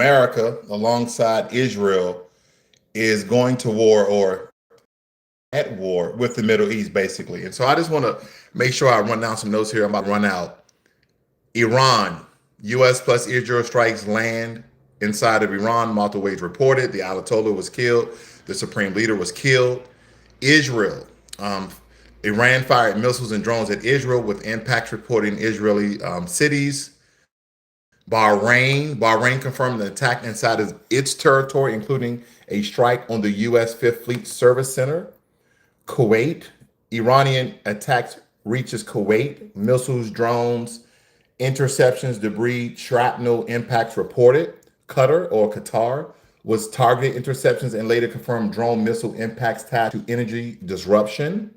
America, alongside Israel, is going to war or at war with the Middle East, basically. And so I just want to make sure I run down some notes here. I'm about to run out. Iran, U.S. plus Israel strikes land inside of Iran. Multiple ways reported. The Ayatollah was killed. The supreme leader was killed. Israel, Iran fired missiles and drones at Israel with impacts reported in Israeli cities. Bahrain confirmed an attack inside of its territory, including a strike on the U.S. Fifth Fleet Service Center. Kuwait, Iranian attacks reaches Kuwait. Missiles, drones, interceptions, debris, shrapnel impacts reported. Qatar was targeted interceptions and later confirmed drone missile impacts tied to energy disruption.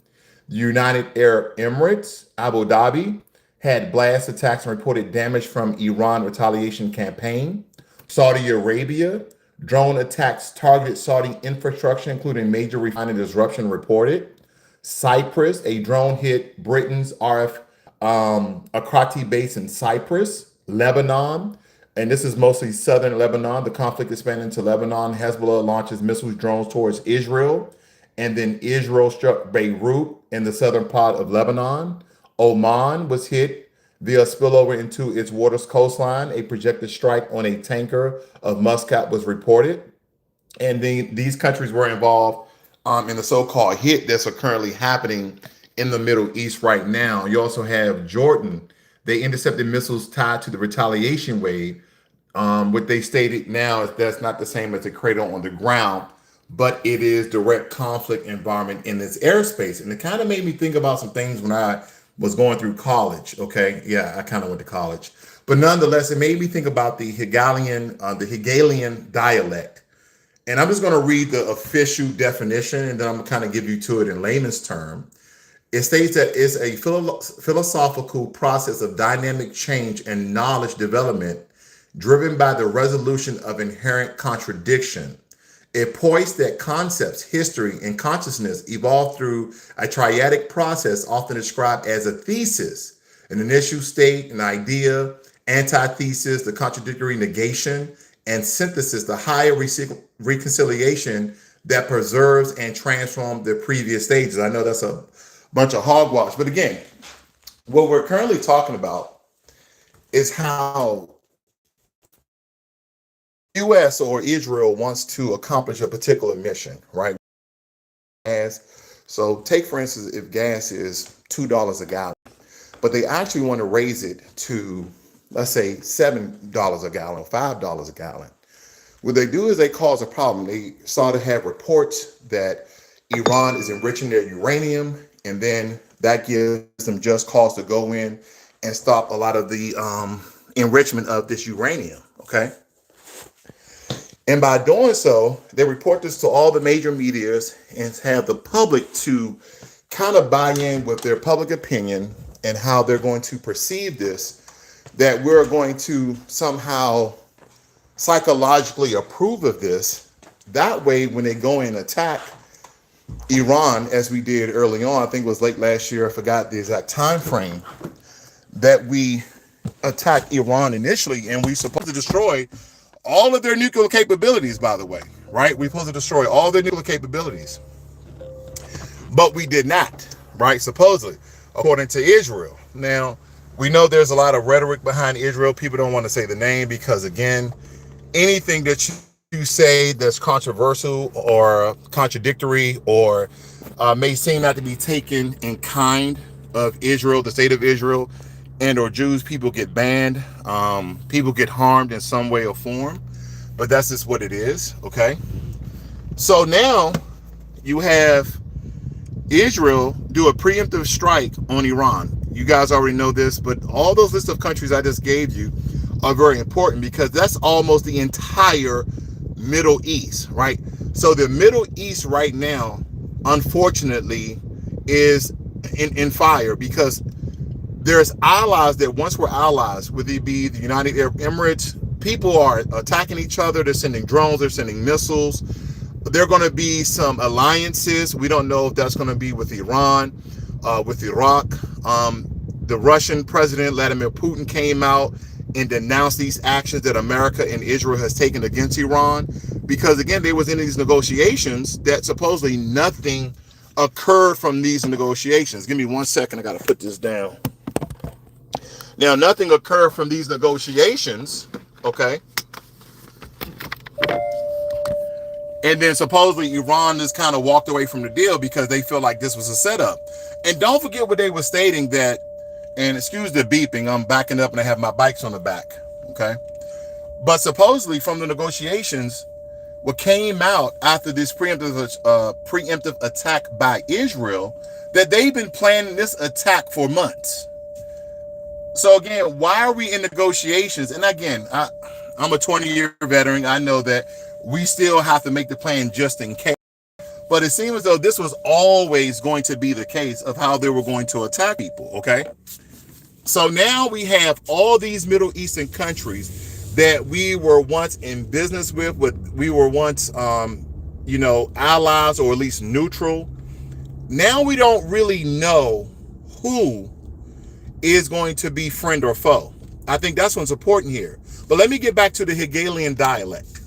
The United Arab Emirates, Abu Dhabi, had blast attacks and reported damage from Iran retaliation campaign. Saudi Arabia, drone attacks targeted Saudi infrastructure, including major refinery disruption reported. Cyprus, a drone hit Britain's RF Akrati base in Cyprus. Lebanon, and this is mostly southern Lebanon. The conflict expanded into Lebanon. Hezbollah launches missiles, drones towards Israel. And then Israel struck Beirut in the southern part of Lebanon. Oman was hit via spillover into its waters coastline. A projected strike on a tanker of Muscat was reported. And these countries were involved in the so-called hit that's currently happening in the Middle East right now. You also have Jordan. They intercepted missiles tied to the retaliation wave. What they stated now is that's not the same as a cradle on the ground, but it is direct conflict environment in its airspace. And it kind of made me think about some things when I was going through college. Okay. Yeah, I kind of went to college. But nonetheless, it made me think about the Hegelian dialect. And I'm just going to read the official definition, and then I'm going to kind of give you to it in layman's term. It states that it's a philosophical process of dynamic change and knowledge development driven by the resolution of inherent contradiction. It points that concepts, history, and consciousness evolve through a triadic process often described as a thesis, an initial state, an idea, antithesis, the contradictory negation, and synthesis, the higher reconciliation that preserves and transforms the previous stages. I know that's a bunch of hogwash, but again, what we're currently talking about is how U.S. or Israel wants to accomplish a particular mission, right? So take, for instance, if gas is $2 a gallon, but they actually want to raise it to, let's say, $7 a gallon or $5 a gallon. What they do is they cause a problem. They started to have reports that Iran is enriching their uranium, and then that gives them just cause to go in and stop a lot of the enrichment of this uranium, okay? And by doing so, they report this to all the major medias and have the public to kind of buy in with their public opinion and how they're going to perceive this, that we're going to somehow psychologically approve of this. That way, when they go and attack Iran, as we did early on, I think it was late last year, I forgot the exact time frame, that we attacked Iran initially, and we supposed to destroy all of their nuclear capabilities, by the way, right? We're supposed to destroy all their nuclear capabilities. But we did not, right? Supposedly, according to Israel. Now, we know there's a lot of rhetoric behind Israel. People don't want to say the name because, again, anything that you say that's controversial or contradictory or may seem not to be taken in kind of Israel, the state of Israel, and or Jews, people get banned, people get harmed in some way or form, but that's just what it is, okay? So now you have Israel do a preemptive strike on Iran. You guys already know this, but all those lists of countries I just gave you are very important because that's almost the entire Middle East, right? So the Middle East right now, unfortunately, is in fire because there's allies that once were allies, whether it be the United Arab Emirates. People are attacking each other. They're sending drones. They're sending missiles. There are going to be some alliances. We don't know if that's going to be with Iran, with Iraq. The Russian president, Vladimir Putin, came out and denounce these actions that America and Israel has taken against Iran, because again, they was in these negotiations that supposedly nothing occurred from these negotiations. Give me 1 second, I got to put this down. Now, nothing occurred from these negotiations, okay? And then supposedly Iran just kind of walked away from the deal because they feel like this was a setup. And don't forget what they were stating, that, and excuse the beeping, I'm backing up and I have my bikes on the back, okay? But supposedly from the negotiations, what came out after this preemptive attack by Israel, that they've been planning this attack for months. So again, why are we in negotiations? And again, I'm a 20-year veteran. I know that we still have to make the plan just in case. But it seems as though this was always going to be the case of how they were going to attack people, okay? So now we have all these Middle Eastern countries that we were once in business with, we were once, allies or at least neutral. Now we don't really know who is going to be friend or foe. I think that's what's important here. But let me get back to the Hegelian dialect.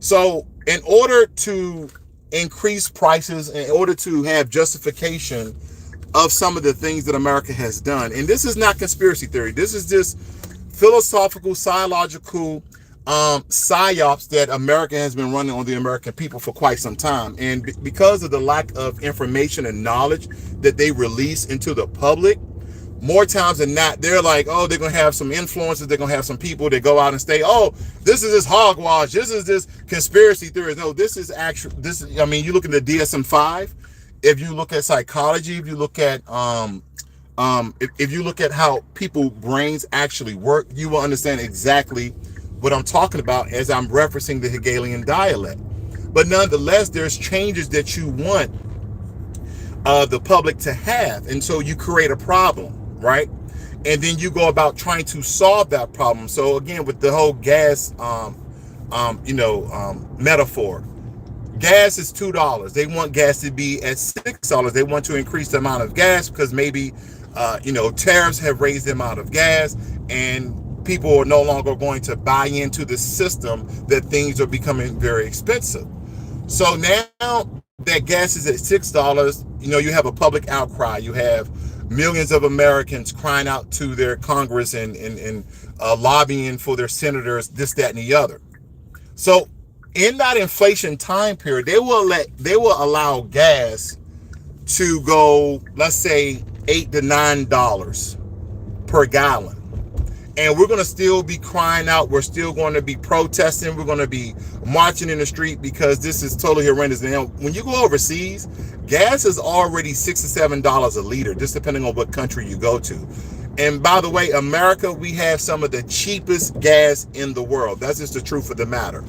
So in order to increase prices, in order to have justification of some of the things that America has done, and this is not conspiracy theory, this is just philosophical, psychological psyops that America has been running on the American people for quite some time. And because of the lack of information and knowledge that they release into the public, more times than not, they're like, oh, they're going to have some influences. They're going to have some people that go out and say, oh, this is this hogwash. This is this conspiracy theory. No, this is actually, you look at the DSM-5. If you look at psychology, if you look at, if you look at how people brains actually work, you will understand exactly what I'm talking about as I'm referencing the Hegelian dialect. But nonetheless, there's changes that you want the public to have. And so you create a problem, right? And then you go about trying to solve that problem. So again, with the whole gas, metaphor, gas is $2. They want gas to be at $6. They want to increase the amount of gas because maybe, tariffs have raised the amount of gas, and people are no longer going to buy into the system that things are becoming very expensive. So now that gas is at $6, you have a public outcry. You have millions of Americans crying out to their Congress and lobbying for their senators, this, that, and the other. So in that inflation time period, they will allow gas to go, let's say, $8 to $9 per gallon. And we're going to still be crying out. We're still going to be protesting. We're going to be marching in the street because this is totally horrendous. Now, when you go overseas, gas is already $6 to $7 a liter, just depending on what country you go to. And by the way, America, we have some of the cheapest gas in the world. That's just the truth of the matter.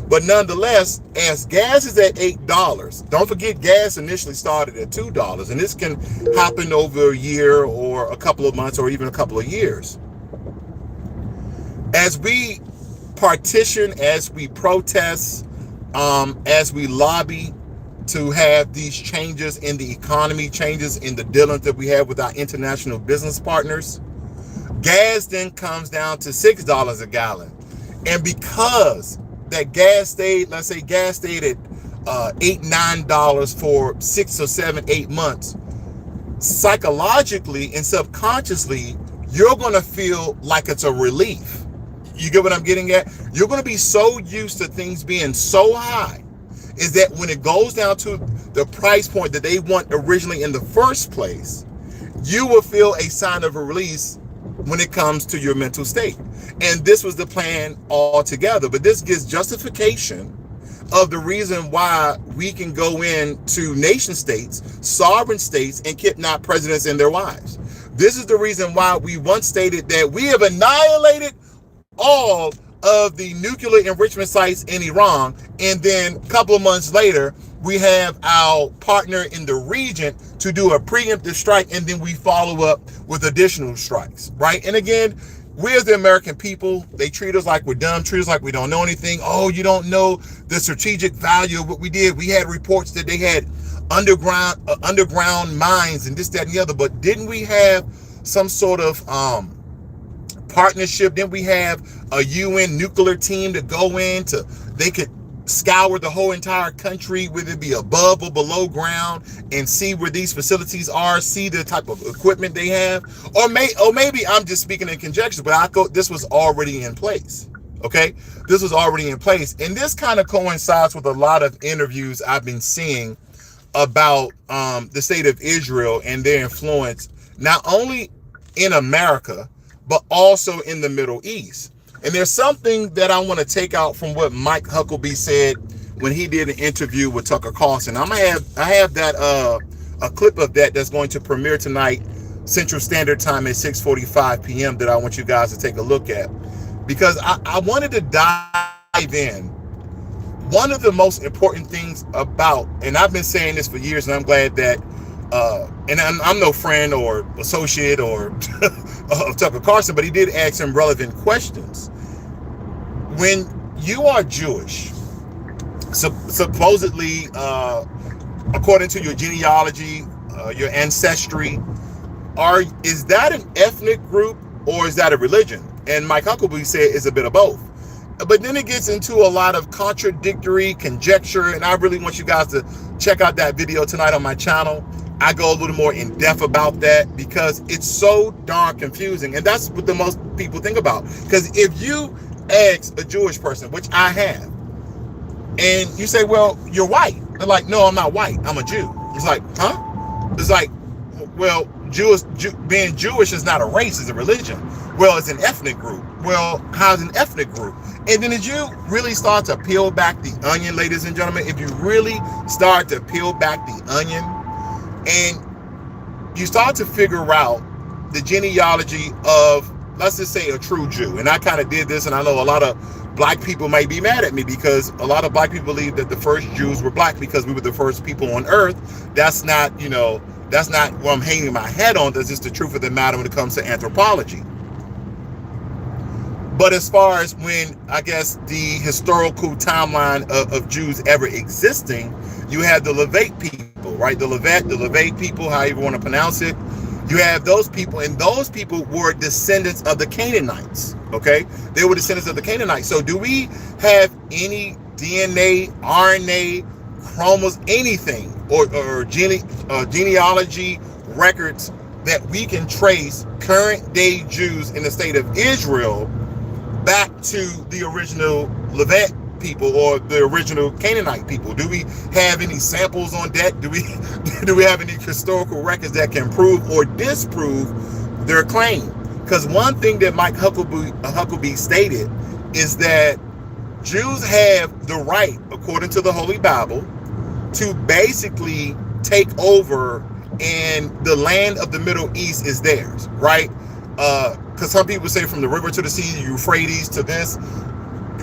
But nonetheless, as gas is at $8, don't forget gas initially started at $2. And this can happen over a year or a couple of months or even a couple of years. As we partition, as we protest, as we lobby to have these changes in the economy, changes in the dealings that we have with our international business partners, gas then comes down to $6 a gallon. And because that gas stayed, let's say gas stayed at $8, $9 for 6 or 7, 8 months, psychologically and subconsciously, you're going to feel like it's a relief. You get what I'm getting at? You're going to be so used to things being so high, is that when it goes down to the price point that they want originally in the first place, you will feel a sign of a release when it comes to your mental state. And this was the plan altogether. But this gives justification of the reason why we can go into nation states, sovereign states, and kidnap presidents and their wives. This is the reason why we once stated that we have annihilated all of the nuclear enrichment sites in Iran, and then a couple of months later we have our partner in the region to do a preemptive strike, and then we follow up with additional strikes, right? And again, we as the American people, they treat us like we're dumb, treat us like we don't know anything. Oh, you don't know the strategic value of what we did. We had reports that they had underground mines and this, that, and the other, but didn't we have some sort of partnership. Then we have a UN nuclear team to go in to, they could scour the whole entire country, whether it be above or below ground, and see where these facilities are, see the type of equipment they have. Or maybe I'm just speaking in conjecture, but this was already in place. Okay, this was already in place, and this kind of coincides with a lot of interviews I've been seeing about the state of Israel and their influence, not only in America, but also in the Middle East. And there's something that I want to take out from what Mike Huckabee said when he did an interview with Tucker Carlson. I have that a clip of that that's going to premiere tonight, Central Standard Time at 6:45 p.m. that I want you guys to take a look at, because I wanted to dive in. One of the most important things about, and I've been saying this for years, and I'm glad that, and I'm no friend or associate or of Tucker Carlson, but he did ask some relevant questions. When you are Jewish, supposedly, according to your genealogy, your ancestry, is that an ethnic group or is that a religion? And Mike Huckabee said it's a bit of both. But then it gets into a lot of contradictory conjecture, and I really want you guys to check out that video tonight on my channel. I go a little more in depth about that because it's so darn confusing, and that's what the most people think about. Because if you ask a Jewish person, which I have, and you say, well, you're white. They're like, no, I'm not white. I'm a Jew. It's like, huh? It's like, well, being Jewish is not a race, it's a religion. Well, it's an ethnic group. Well, how's an ethnic group? And then as you really start to peel back the onion, ladies and gentlemen, if you really start to peel back the onion and you start to figure out the genealogy of, let's just say, a true Jew. And I kind of did this, and I know a lot of black people might be mad at me because a lot of black people believe that the first Jews were black because we were the first people on earth. That's not, that's not what I'm hanging my head on. That's just the truth of the matter when it comes to anthropology. But as far as when, I guess, the historical timeline of Jews ever existing, you have the Levite people, right? The Levite people, however you want to pronounce it. You have those people, and those people were descendants of the Canaanites, okay? They were descendants of the Canaanites. So do we have any DNA, RNA, chromosomes, anything, or genealogy records that we can trace current day Jews in the state of Israel back to the original Levite people or the original Canaanite people? Do we have any samples on that? Do we have any historical records that can prove or disprove their claim? Because one thing that Mike Huckabee stated is that Jews have the right, according to the Holy Bible, to basically take over, and the land of the Middle East is theirs, right? Because some people say from the river to the sea, the Euphrates to this.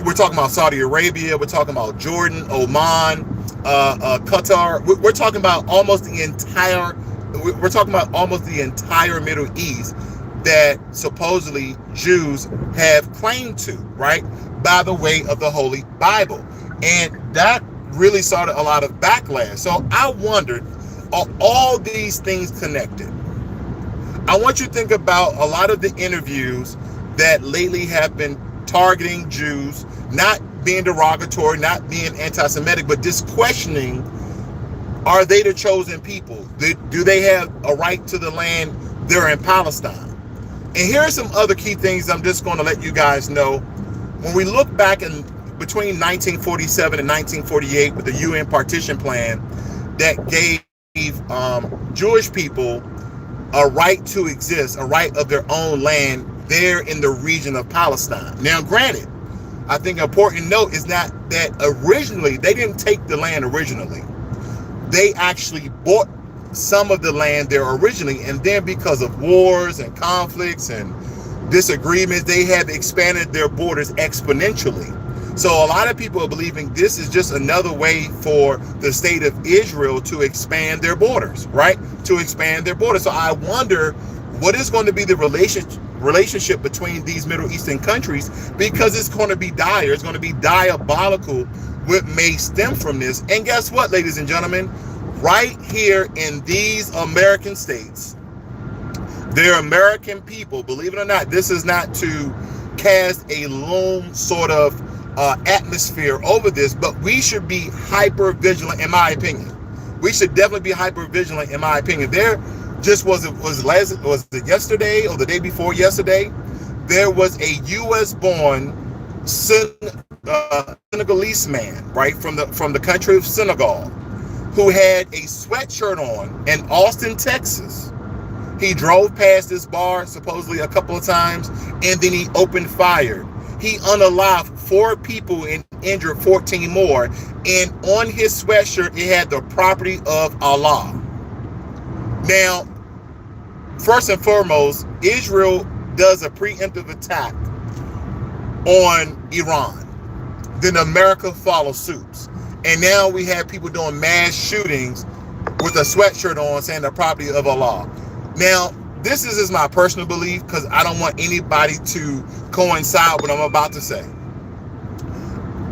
We're talking about Saudi Arabia. We're talking about Jordan, Oman, Qatar. We're talking about almost the entire. We're talking about almost the entire Middle East that supposedly Jews have claim to, right? By the way of the Holy Bible, and that really started a lot of backlash. So I wondered, are all these things connected? I want you to think about a lot of the interviews that lately have been targeting Jews, not being derogatory, not being anti-Semitic, but just questioning, are they the chosen people? Do they have a right to the land they're in Palestine? And here are some other key things I'm just going to let you guys know. When we look back in between 1947 and 1948 with the UN partition plan that gave Jewish people a right to exist, a right of their own land there in the region of Palestine. Now, granted, I think an important note is not that originally, they didn't take the land originally. They actually bought some of the land there originally, and then because of wars and conflicts and disagreements, they have expanded their borders exponentially. So a lot of people are believing this is just another way for the state of Israel to expand their borders, right? To expand their borders. So I wonder what is going to be the relationship between these Middle Eastern countries, because it's going to be dire. It's going to be diabolical what may stem from this. And guess what, ladies and gentlemen? Right here in these American states, They're American people. Believe it or not, this is not to cast a lone sort of atmosphere over this, but we should be hyper vigilant, in my opinion. We should definitely be hyper vigilant, in my opinion. There just was it yesterday or the day before yesterday? There was a U.S. born Senegalese man, right, from the country of Senegal, who had a sweatshirt on in Austin, Texas. He drove past this bar supposedly a couple of times, and then he opened fire. He unalived 4 people and injured 14 more. And on his sweatshirt, it had the property of Allah. Now, first and foremost, Israel does a preemptive attack on Iran. Then America follows suit. And now we have people doing mass shootings with a sweatshirt on saying the property of Allah. Now, this is my personal belief, because I don't want anybody to coincide with what I'm about to say.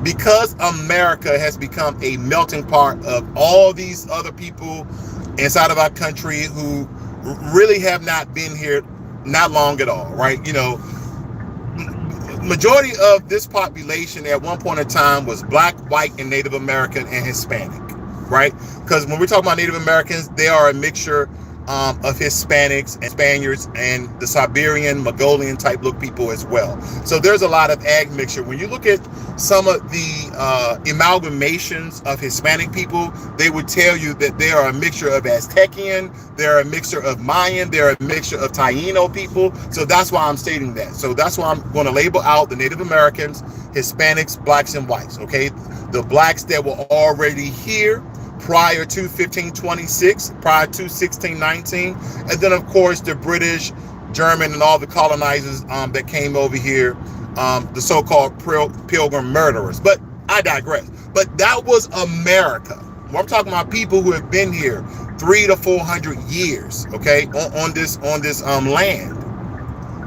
Because America has become a melting pot of all these other people inside of our country who really have not been here not long at all, right? You know, majority of this population at one point in time was black, white, and Native American and Hispanic, right? Because when we're talking about Native Americans, they are a mixture of Hispanics and Spaniards and the Siberian, Mongolian type look people as well. So there's a lot of ag mixture. When you look at some of the amalgamations of Hispanic people, they would tell you that they are a mixture of Aztecian, they're a mixture of Mayan, they're a mixture of Taino people. So that's why I'm stating that. So that's why I'm going to label out the Native Americans, Hispanics, blacks, and whites, okay? The blacks that were already here prior to 1526, prior to 1619, and then of course the British, German, and all the colonizers that came over here, the so-called pilgrim murderers. But I digress. But that was America. Well, I'm talking about people who have been here 300 to 400 years, okay, on this land.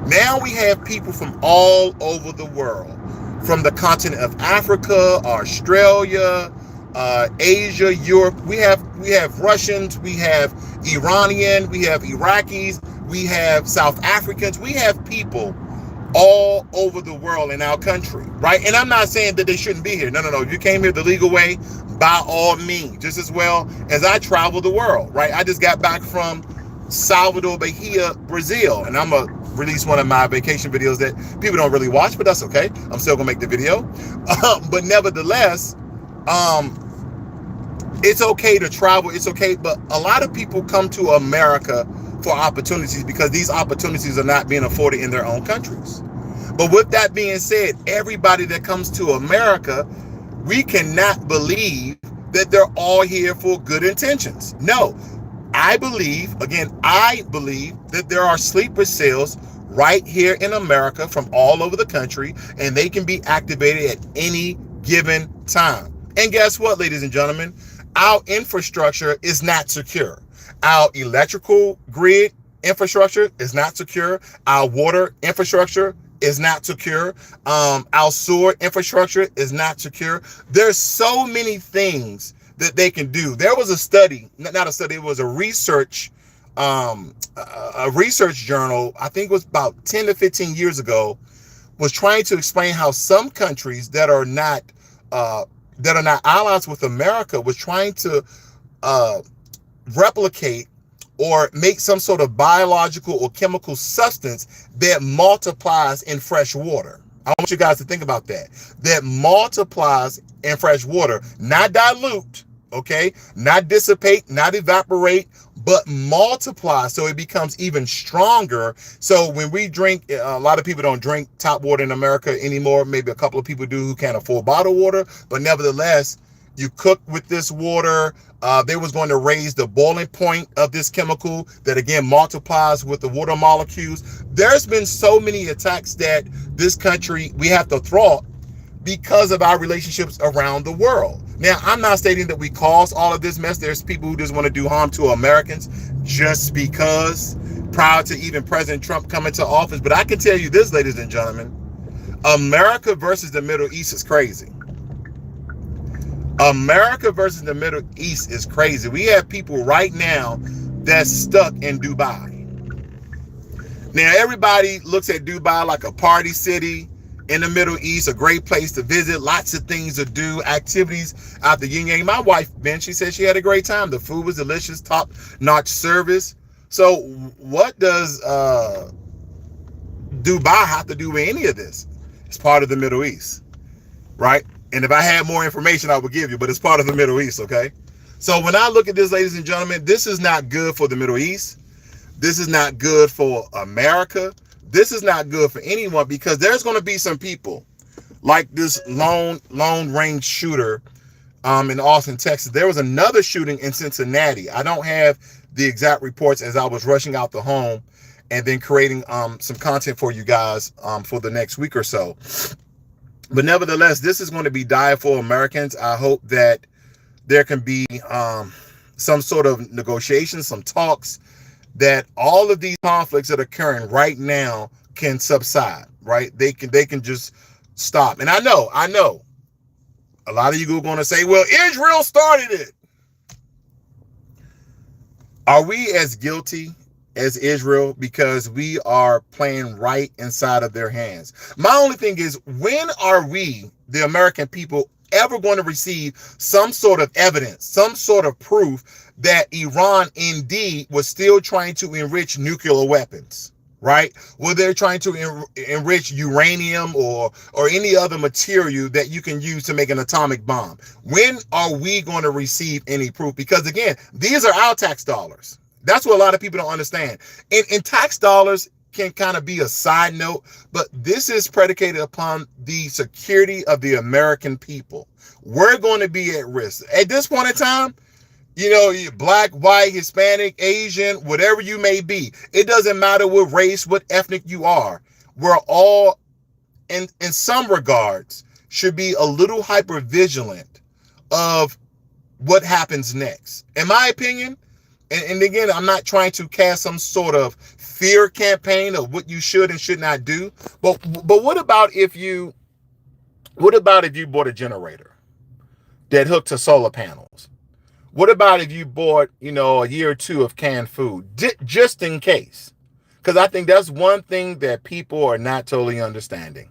Now we have people from all over the world, from the continent of Africa, Australia, Asia, Europe. We have Russians, we have Iranian, we have Iraqis, we have South Africans. We have people all over the world in our country, right? And I'm not saying that they shouldn't be here. No. If you came here the legal way, by all means, just as well as I travel the world, right? I just got back from Salvador, Bahia, Brazil, and I'm gonna release one of my vacation videos that people don't really watch, but that's okay. I'm still gonna make the video. But nevertheless, it's okay to travel, it's okay, but a lot of people come to America for opportunities because these opportunities are not being afforded in their own countries. But with that being said, everybody that comes to America, we cannot believe that they're all here for good intentions. No, I believe that there are sleeper cells right here in America from all over the country, and they can be activated at any given time. And guess what, ladies and gentlemen? Our infrastructure is not secure. Our electrical grid infrastructure is not secure. Our water infrastructure is not secure. Our sewer infrastructure is not secure. There's so many things that they can do. There was a study, not a study, it was a research journal, I think it was about 10 to 15 years ago, was trying to explain how some countries that are not allies with America was trying to replicate or make some sort of biological or chemical substance that multiplies in fresh water. I want you guys to think about that. That multiplies in fresh water, not dilute, okay? Not dissipate, not evaporate, but multiply so it becomes even stronger. So when we drink, a lot of people don't drink tap water in America anymore. Maybe a couple of people do who can't afford bottled water, but nevertheless, you cook with this water. They was going to raise the boiling point of this chemical that again multiplies with the water molecules. There's been so many attacks that this country, we have to thwart because of our relationships around the world. Now, I'm not stating that we caused all of this mess. There's people who just want to do harm to Americans just because, prior to even President Trump coming to office. But I can tell you this, ladies and gentlemen, America versus the Middle East is crazy. America versus the Middle East is crazy. We have people right now that's stuck in Dubai. Now, everybody looks at Dubai like a party city in the Middle East, a great place to visit, lots of things to do, activities out the yin yang. My wife, Ben, she said she had a great time. The food was delicious, top-notch service. So what does Dubai have to do with any of this? It's part of the Middle East, right? And if I had more information, I would give you, but it's part of the Middle East, okay? So when I look at this, ladies and gentlemen, this is not good for the Middle East. This is not good for America. This is not good for anyone, because there's going to be some people like this lone range shooter in Austin, Texas. There was another shooting in Cincinnati. I don't have the exact reports, as I was rushing out the home and then creating some content for you guys for the next week or so. But nevertheless, this is going to be dire for Americans. I hope that there can be some sort of negotiations, some talks, that all of these conflicts that are occurring right now can subside, right? They can just stop. And I know a lot of you are going to say, well, Israel started it. Are we as guilty as Israel, because we are playing right inside of their hands? My only thing is, when are we, the American people, ever going to receive some sort of evidence, some sort of proof that Iran indeed was still trying to enrich nuclear weapons, right? Well, they're trying to enrich uranium or any other material that you can use to make an atomic bomb. When are we going to receive any proof? Because again, these are our tax dollars. That's what a lot of people don't understand. And tax dollars can kind of be a side note, but this is predicated upon the security of the American people. We're going to be at risk. At this point in time, you know, black, white, Hispanic, Asian, whatever you may be. It doesn't matter what race, what ethnic you are. We're all, in some regards, should be a little hyper vigilant of what happens next. In my opinion, and again, I'm not trying to cast some sort of fear campaign of what you should and should not do. But what about if you bought a generator that hooked to solar panels? What about if you bought, you know, a year or two of canned food, just in case? Because I think that's one thing that people are not totally understanding.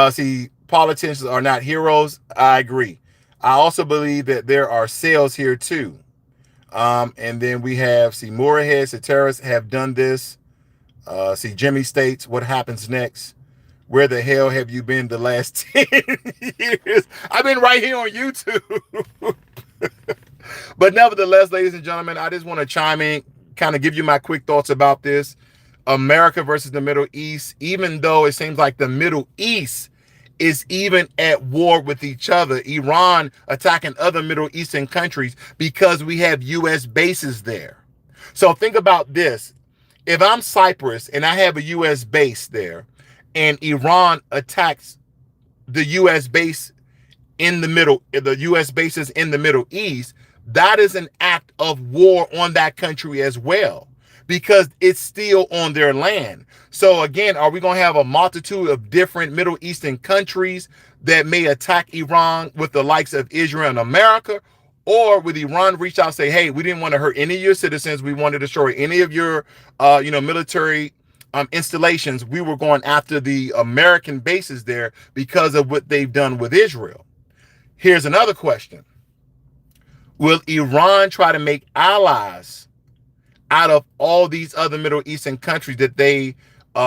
See, politicians are not heroes. I agree. I also believe that there are sales here too. And then we have, see, Moorheads, the terrorists have done this. See, Jimmy states, what happens next? Where the hell have you been the last 10 years? I've been right here on YouTube. But nevertheless, ladies and gentlemen, I just want to chime in, kind of give you my quick thoughts about this. America versus the Middle East, even though it seems like the Middle East is even at war with each other. Iran attacking other Middle Eastern countries because we have U.S. bases there. So think about this. If I'm Cyprus and I have a U.S. base there, and Iran attacks the U.S. base in the U.S. bases in the Middle East, that is an act of war on that country as well, because it's still on their land. So again, are we going to have a multitude of different Middle Eastern countries that may attack Iran with the likes of Israel and America? Or would Iran reach out and say, hey, we didn't want to hurt any of your citizens. We wanted to destroy any of your, military installations. We were going after the American bases there because of what they've done with Israel. Here's another question. Will Iran try to make allies out of all these other Middle Eastern countries that they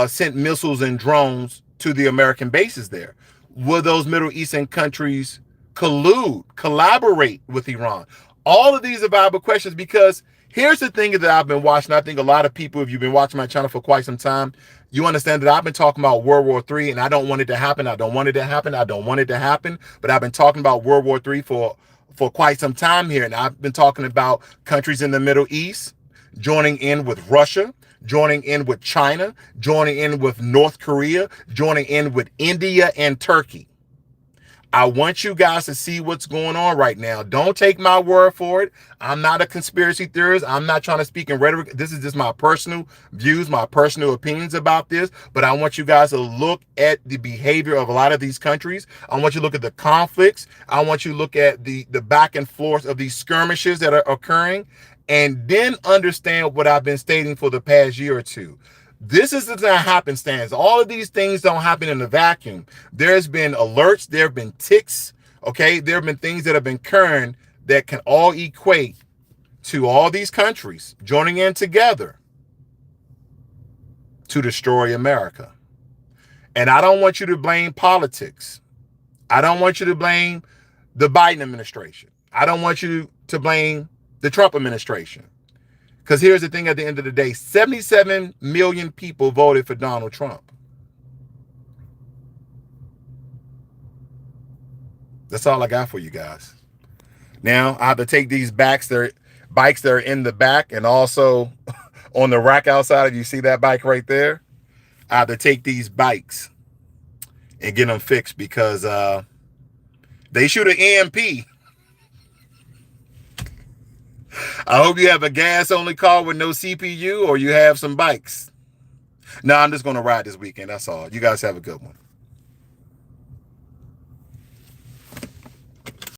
sent missiles and drones to the American bases there? Will those Middle Eastern countries collaborate with Iran? All of these are viable questions, because here's the thing that I've been watching. I think a lot of people, if you've been watching my channel for quite some time, you understand that I've been talking about World War III, and I don't want it to happen. I don't want it to happen. I don't want it to happen. But I've been talking about World War III for quite some time here. And I've been talking about countries in the Middle East joining in with Russia, joining in with China, joining in with North Korea, joining in with India and Turkey. I want you guys to see what's going on right now. Don't take my word for it. I'm not a conspiracy theorist. I'm not trying to speak in rhetoric. This is just my personal views, my personal opinions about this. But I want you guys to look at the behavior of a lot of these countries. I want you to look at the conflicts. I want you to look at the back and forth of these skirmishes that are occurring. and then understand what I've been stating for the past year or two. This is the happenstance. All of these things don't happen in a vacuum. There's been alerts, there have been ticks, okay? There have been things that have been occurring that can all equate to all these countries joining in together to destroy America. And I don't want you to blame politics. I don't want you to blame the Biden administration. I don't want you to blame the Trump administration. Because here's the thing, at the end of the day, 77 million people voted for Donald Trump. That's all I got for you guys. Now, I have to take these bikes that are in the back and also on the rack outside. If you see that bike right there, I have to take these bikes and get them fixed because they shoot an EMP. I hope you have a gas-only car with no CPU or you have some bikes. No, I'm just going to ride this weekend. That's all. You guys have a good one.